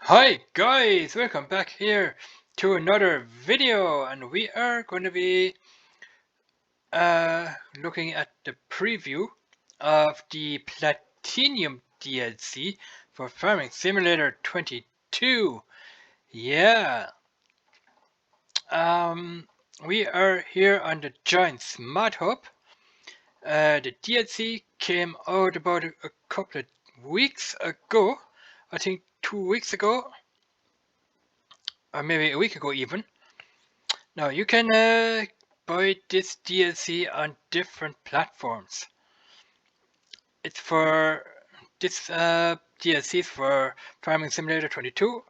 Hi guys, welcome back here to another video, and we are going to be looking at the preview of the Platinum DLC for Farming Simulator 22. Yeah, um, we are here on the Giants mod hub. The DLC came out about a couple of weeks ago, I think 2 weeks ago, or maybe a week ago even. Now you can buy this DLC on different platforms. It's for this DLC is for Farming Simulator 22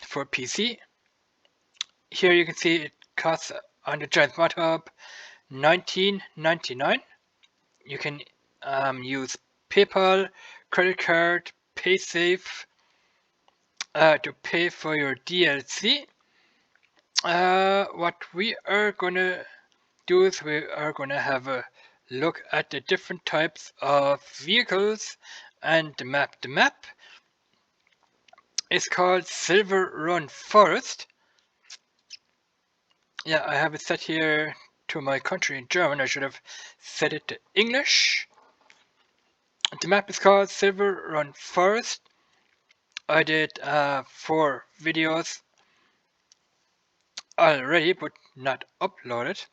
for PC. Here you can see it costs on the Giant Mod Hub $19.99. You can use PayPal, credit card, PaySafe to pay for your DLC. What we are gonna do is we are gonna have a look at the different types of vehicles and the map. The map is called Silver Run Forest. Yeah, I have it set here to my country in German. I should have set it to English. The map is called Silver Run Forest. I did 4 videos already, but not uploaded.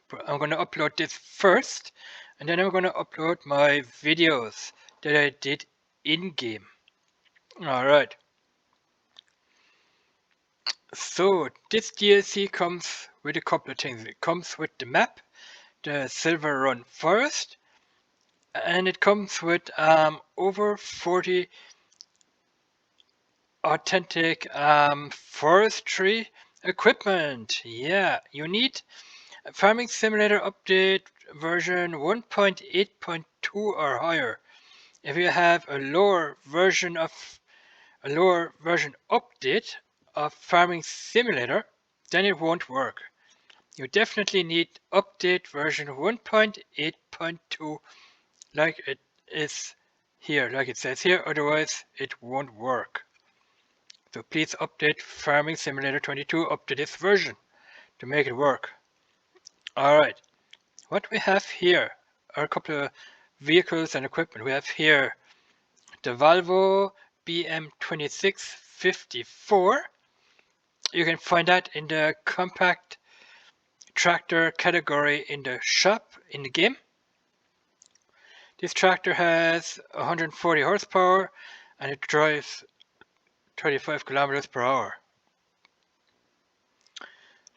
But I'm going to upload this first, and then I'm going to upload my videos that I did in-game. Alright. So this DLC comes with a couple of things. It comes with the map, the Silver Run Forest, and it comes with over 40 authentic forestry equipment. Yeah, you need a Farming Simulator update version 1.8.2 or higher. If you have a lower version update of Farming Simulator, then it won't work. You definitely need update version 1.8.2 like it is here, like it says here, otherwise it won't work. So please update Farming Simulator 22 up to this version to make it work. Alright, what we have here are a couple of vehicles and equipment. We have here the Volvo BM2654. You can find that in the compact tractor category in the shop in the game. This tractor has 140 horsepower and it drives 35 kilometers per hour.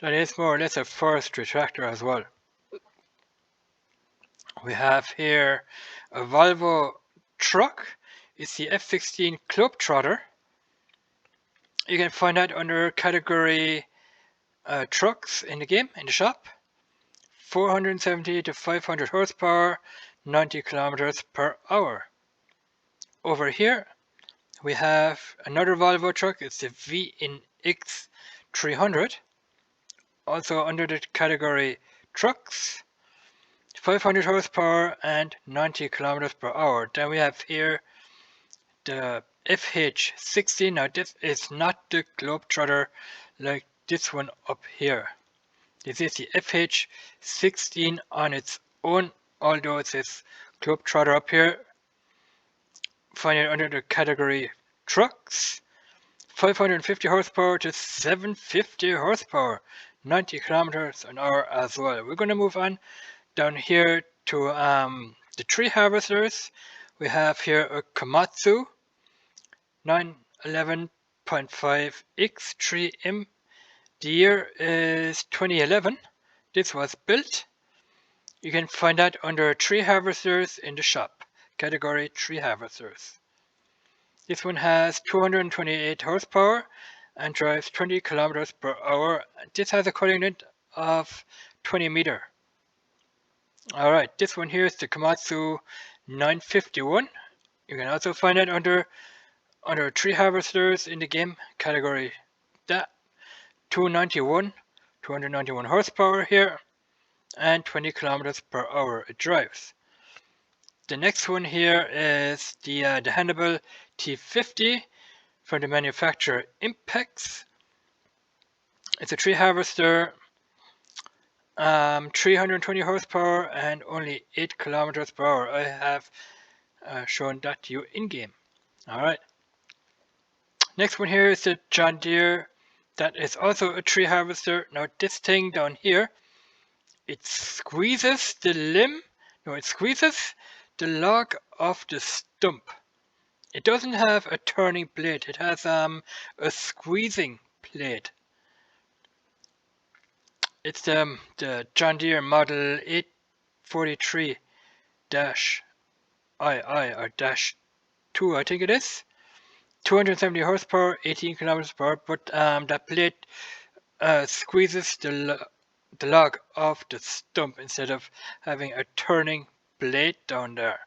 That is more or less a forestry tractor as well. We have here a Volvo truck. It's the F16 Globetrotter. You can find that under category trucks in the game, in the shop. 470 to 500 horsepower, 90 kilometers per hour. Over here, we have another Volvo truck. It's the VNX 300. Also under the category trucks, 500 horsepower and 90 kilometers per hour. Then we have here the FH60. Now this is not the Globetrotter like this one up here. This is the FH16 on its own, although it says Globetrotter up here. Find it under the category trucks. 550 horsepower to 750 horsepower, 90 kilometers an hour as well. We're going to move on down here to the tree harvesters. We have here a Komatsu 911.5X3M. The year is 2011. This was built. You can find that under tree harvesters in the shop, category tree harvesters. This one has 228 horsepower and drives 20 kilometers per hour. This has a cutting length of 20 meter. Alright, this one here is the Komatsu 951. You can also find it under tree harvesters in the game category. That 291 horsepower here and 20 kilometers per hour it drives. The next one here is the Hannibal T50. from the manufacturer Impex. It's a tree harvester, 320 horsepower and only 8 kilometers per hour. I have shown that to you in game. Alright. Next one here is the John Deere. That is also a tree harvester. Now this thing down here, it squeezes the limb. No, it squeezes the log off the stump. It doesn't have a turning blade. It has a squeezing blade. It's the John Deere model 843-II or dash 2, I think it is. 270 horsepower, 18 kilometers per hour, but that blade squeezes the log off the stump instead of having a turning blade down there.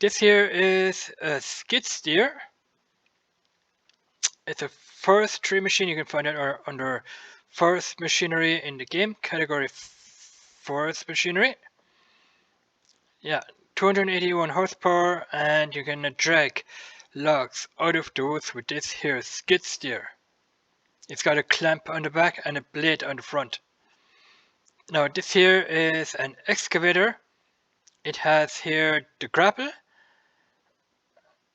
This here is a skid steer. It's a forestry machine. You can find it under forest machinery in the game, category forest machinery. Yeah, 281 horsepower, and you can drag logs out of the woods with this here skid steer. It's got a clamp on the back and a blade on the front. Now this here is an excavator. It has here the grapple,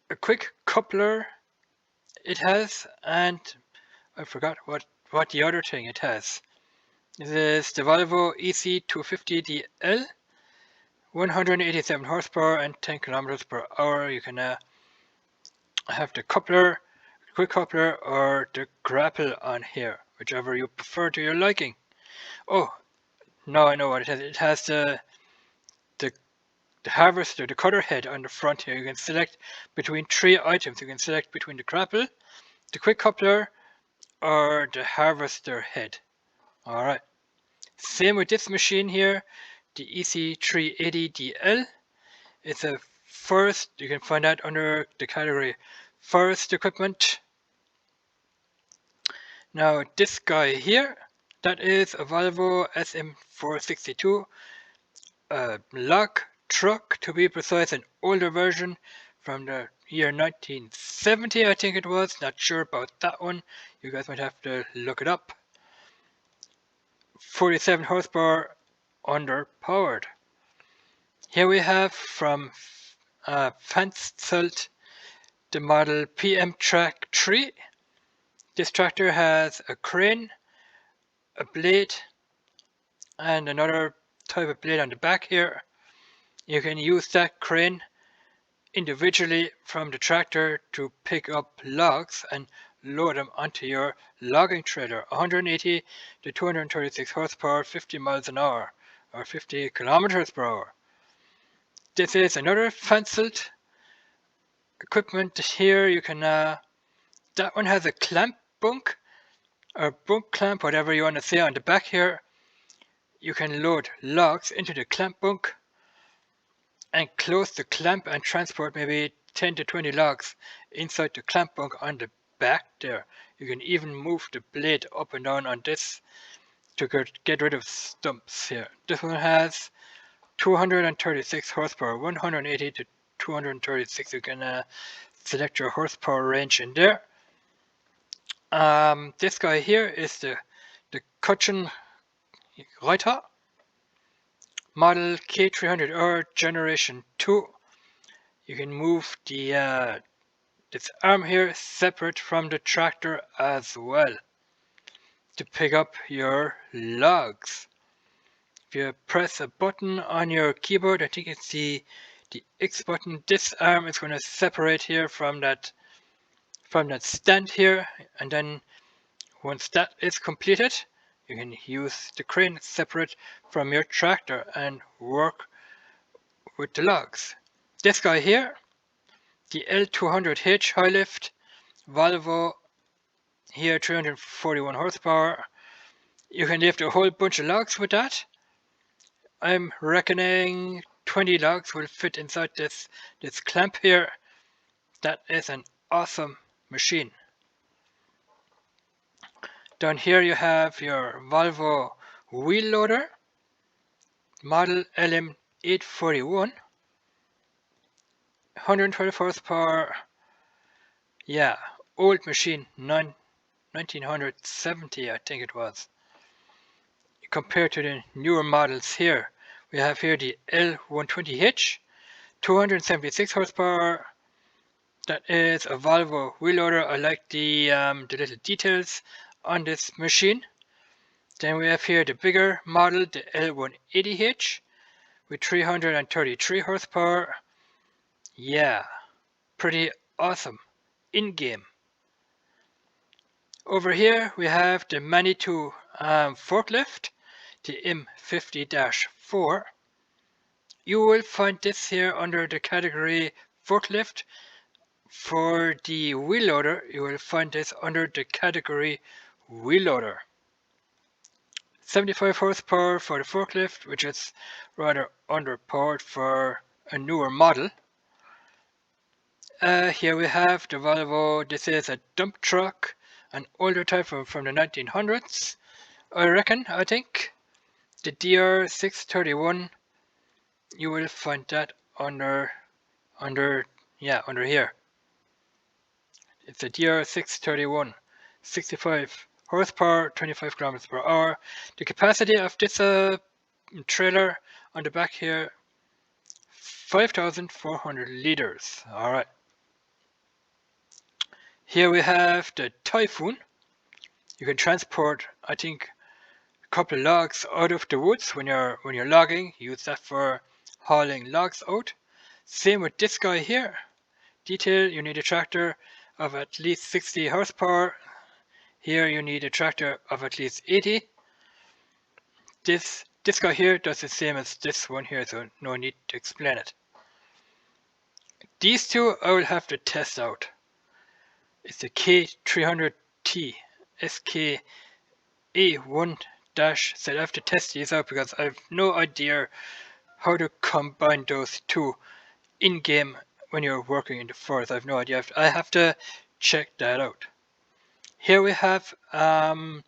a quick coupler it has, and I forgot what the other thing it has. This is the Volvo EC250DL, 187 horsepower and 10 kilometers per hour. You can have the coupler, quick coupler, or the grapple on here, whichever you prefer to your liking. Oh, no, I know what it has. It has the harvester, the cutter head on the front here. You can select between 3 items. You can select between the grapple, the quick coupler, or the harvester head. Alright. Same with this machine here, the EC380DL. It's a forest, you can find that under the category forest equipment. Now this guy here, that is a Volvo SM462 log truck, to be precise, an older version from the year 1970, I think it was. Not sure about that one. You guys might have to look it up. 47 horsepower, underpowered. Here we have from Fansult the model PM Track 3. This tractor has a crane, a blade, and another type of blade on the back here. You can use that crane individually from the tractor to pick up logs and load them onto your logging trailer. 180 to 236 horsepower, 50 miles an hour, or 50 kilometers per hour. This is another Fansult equipment here. You can that one has a clamp bunk, or bunk clamp, whatever you want to say, on the back here. You can load logs into the clamp bunk and close the clamp and transport maybe 10 to 20 logs inside the clamp bunk on the back there. You can even move the blade up and down on this to get rid of stumps here. This one has 236 horsepower, 180 to 236. You can select your horsepower range in there. This guy here is the Kutchen Reiter model K300R generation 2. You can move the this arm here separate from the tractor as well to pick up your logs. If you press a button on your keyboard, I think it's the X button, this arm is going to separate here from that stand here, and then once that is completed, you can use the crane separate from your tractor and work with the logs. This guy here, the L200H high lift, Volvo here, 341 horsepower. You can lift a whole bunch of logs with that. I'm reckoning 20 logs will fit inside this clamp here. That is an awesome machine. Down here you have your Volvo wheel loader, model LM841, 112 horsepower. Yeah, old machine, 1970 I think it was. Compared to the newer models here, we have here the L120H, 276 horsepower. That is a Volvo wheel loader. I like the little details on this machine. Then we have here the bigger model, the L180H, with 333 horsepower. Yeah, pretty awesome in-game. Over here we have the Manitou forklift, the M50-4. You will find this here under the category forklift. For the wheel loader, you will find this under the category wheel loader. 75 horsepower for the forklift, which is rather underpowered for a newer model. Here we have the Volvo. This is a dump truck, an older type from the 1900s, I think. The DR631, you will find that under here. It's a DR631, 65 horsepower, 25 kilometers per hour. The capacity of this trailer on the back here, 5,400 liters. All right. Here we have the Typhoon. You can transport, I think, a couple of logs out of the woods when you're logging. Use that for hauling logs out. Same with this guy here. Detail, you need a tractor of at least 60 horsepower. Here you need a tractor of at least 80. This guy here does the same as this one here, so no need to explain it. These two I will have to test out. It's the K300T SKA1 dash, so I have to test these out because I have no idea how to combine those two in game when you're working in the forest. I have no idea. I have to check that out. Here we have a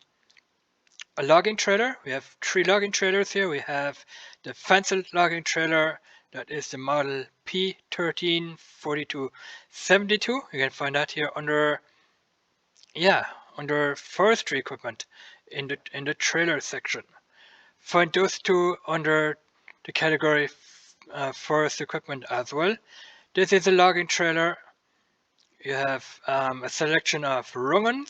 logging trailer. We have 3 logging trailers here. We have the Fancel logging trailer. That is the model P134272. You can find that here under forestry equipment in the trailer section. Find those two under the category forest equipment as well. This is a logging trailer. You have a selection of rungen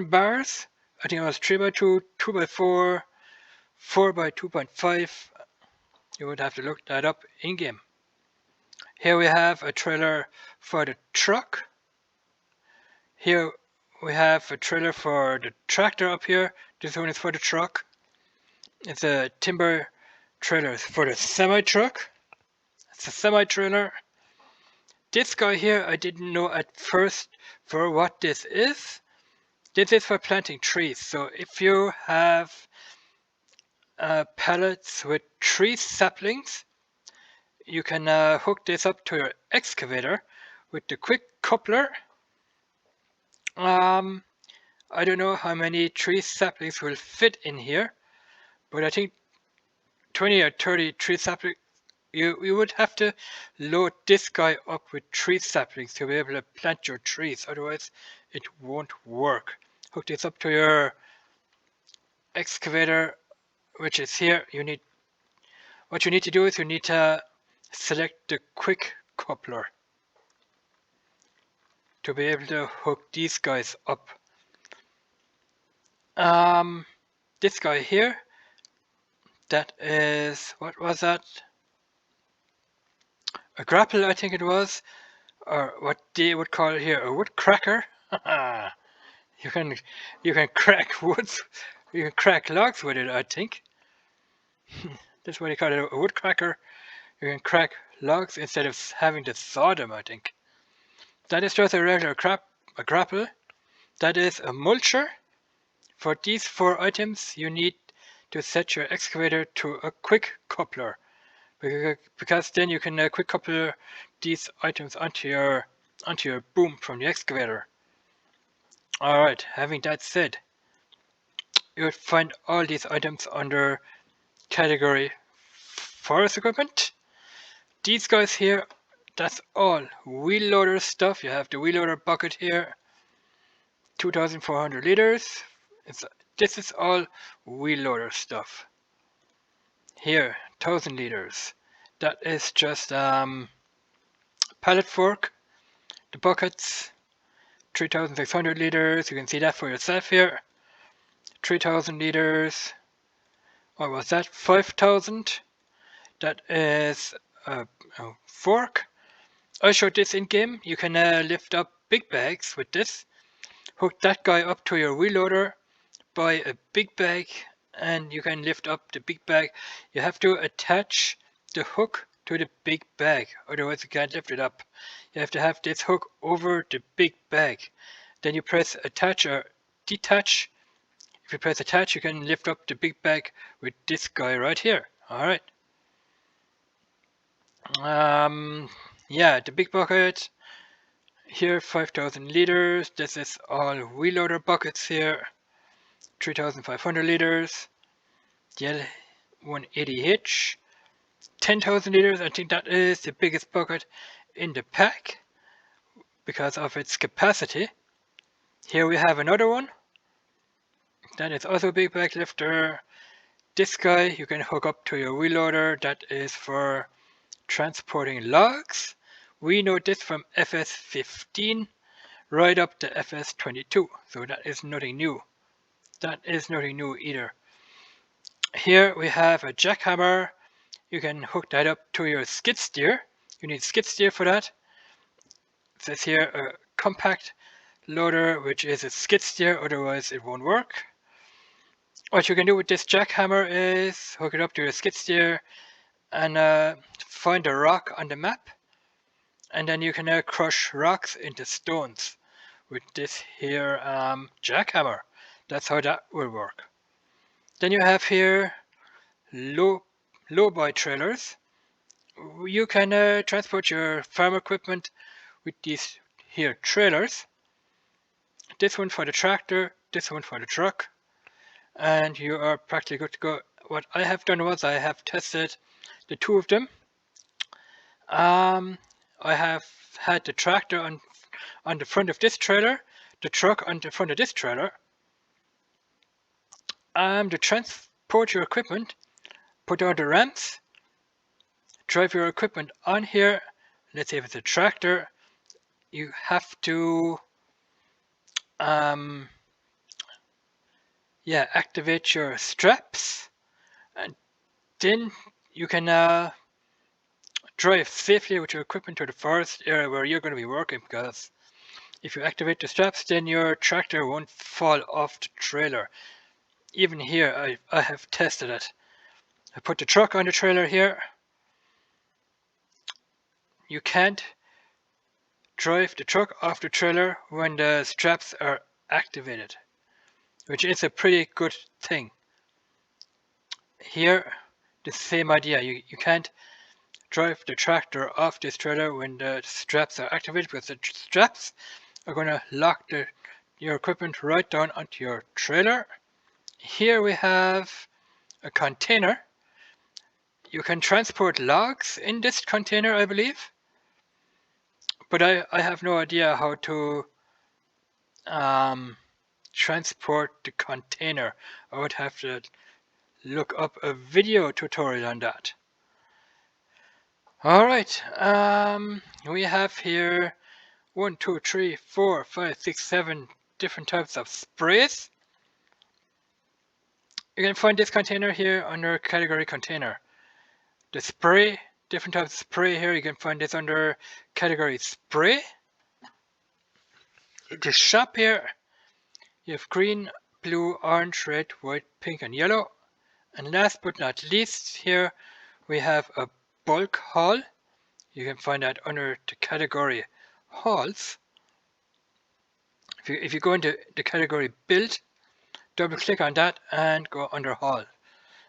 bars. I think it was 3x2, 2x4, 4x2.5. You would have to look that up in game. Here we have a trailer for the truck. Here we have a trailer for the tractor up here. This one is for the truck. It's a timber trailer for the semi-truck. It's a semi-trailer. This guy here, I didn't know at first for what this is. This is for planting trees. So if you have pallets with tree saplings, you can hook this up to your excavator with the quick coupler. I don't know how many tree saplings will fit in here, but I think 20 or 30 tree saplings. You would have to load this guy up with tree saplings to be able to plant your trees, otherwise it won't work. Hook this up to your excavator, which is here. What you need to do is you need to select the quick coupler to be able to hook these guys up. This guy here, that is, what was that? A grapple, I think it was, or what they would call it here, a wood cracker. You can crack woods, you can crack logs with it, I think. That's what they call it, a wood cracker. You can crack logs instead of having to saw them, I think. That is just a regular a grapple. That is a mulcher. For these 4 items, you need to set your excavator to a quick coupler, because then you can quick couple these items onto your boom from the excavator. Alright, having that said, you will find all these items under category forest equipment. These guys here, That's all wheel loader stuff. You have the wheel loader bucket here, 2,400 liters. This is all wheel loader stuff. Here, 1,000 liters. That is just pallet fork. The buckets, 3,600 liters. You can see that for yourself here. 3,000 liters. What was that? 5,000. That is a fork. I showed this in game. You can lift up big bags with this. Hook that guy up to your wheel loader. Buy a big bag and you can lift up the big bag. You have to attach the hook to the big bag, otherwise you can't lift it up. You have to have this hook over the big bag. Then you press attach or detach. If you press attach, you can lift up the big bag with this guy right here. Alright. Yeah, the big bucket here, 5,000 liters. This is all wheel loader buckets here, 3,500 liters. The L180H, 10,000 liters. I think that is the biggest bucket in the pack because of its capacity. Here we have another one. That is also a big bag lifter. This guy you can hook up to your wheel loader. That is for transporting logs. We know this from FS15 right up to FS22, so that is nothing new. That is nothing new either. Here we have a jackhammer. You can hook that up to your skid steer. You need skid steer for that. It says here a compact loader, which is a skid steer, otherwise it won't work. What you can do with this jackhammer is hook it up to your skid steer and find a rock on the map, and then you can crush rocks into stones with this here jackhammer. That's how that will work. Then you have here low-boy trailers. You can transport your farm equipment with these here trailers. This one for the tractor, this one for the truck, and you are practically good to go. What I have done was I have tested the two of them. I have had the tractor on the front of this trailer, the truck on the front of this trailer. To transport your equipment, put down the ramps, drive your equipment on here. Let's say if it's a tractor, you have to activate your straps, and then you can drive safely with your equipment to the forest area where you're going to be working, because if you activate the straps, then your tractor won't fall off the trailer. Even here, I have tested it. I put the truck on the trailer here. You can't drive the truck off the trailer when the straps are activated, which is a pretty good thing. Here, the same idea. You can't drive the tractor off this trailer when the straps are activated, because the straps are going to lock your equipment right down onto your trailer. Here we have a container. You can transport logs in this container, I believe, but I have no idea how to transport the container. I would have to look up a video tutorial on that. Alright, we have here 1, 2, 3, 4, 5, 6, 7 different types of sprays. You can find this container here under category container. The spray, different types of spray here, you can find this under category spray. The shop here, you have green, blue, orange, red, white, pink and yellow. And last but not least, here we have a bulk haul. You can find that under the category hauls. If you go into the category build, double click on that and go under haul.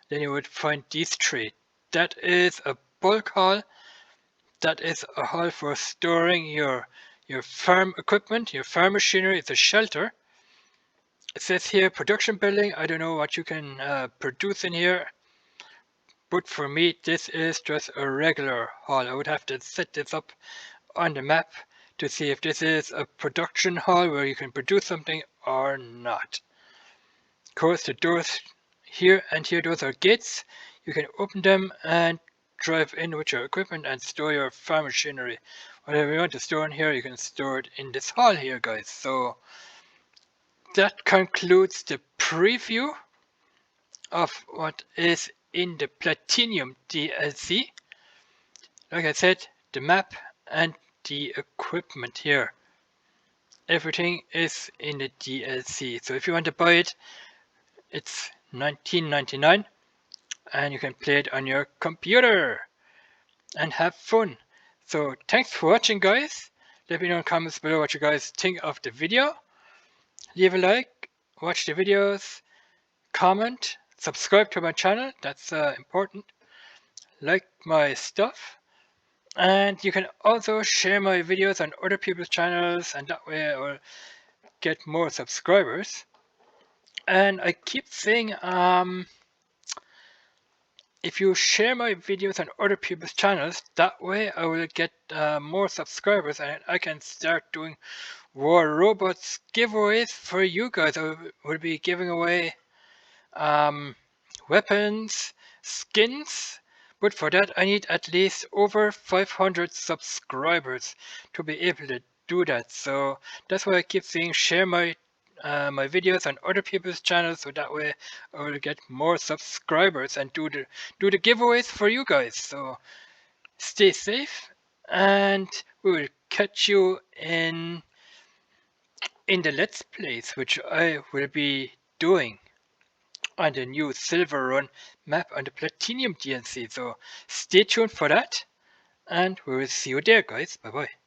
Then you would find these three. That is a bulk haul. That is a haul for storing your farm equipment, your farm machinery. It's a shelter. It says here production building. I don't know what you can produce in here. but for me this is just a regular hall. I would have to set this up on the map to see if this is a production hall where you can produce something or not. Of course, the doors here and here, those are gates. You can open them and drive in with your equipment and store your farm machinery. Whatever you want to store in here, you can store it in this hall here, guys. So that concludes the preview of what is in the Platinum DLC. Like I said, the map and the equipment here. Everything is in the DLC. So if you want to buy it, it's $19.99 and you can play it on your computer and have fun. So thanks for watching, guys. Let me know in the comments below what you guys think of the video. Leave a like, watch the videos, comment, subscribe to my channel, that's important. Like my stuff. And you can also share my videos on other people's channels, and that way I will get more subscribers. And I keep saying, if you share my videos on other people's channels, that way I will get more subscribers and I can start doing War Robots giveaways for you guys. I will be giving away weapons, skins, but for that I need at least over 500 subscribers to be able to do that. So that's why I keep saying share my my videos on other people's channels, so that way I will get more subscribers and do the giveaways for you guys. So stay safe, and we will catch you in the Let's Plays, which I will be doing on the new Silver Run map on the Platinum DLC. So stay tuned for that, and we will see you there, guys. Bye bye.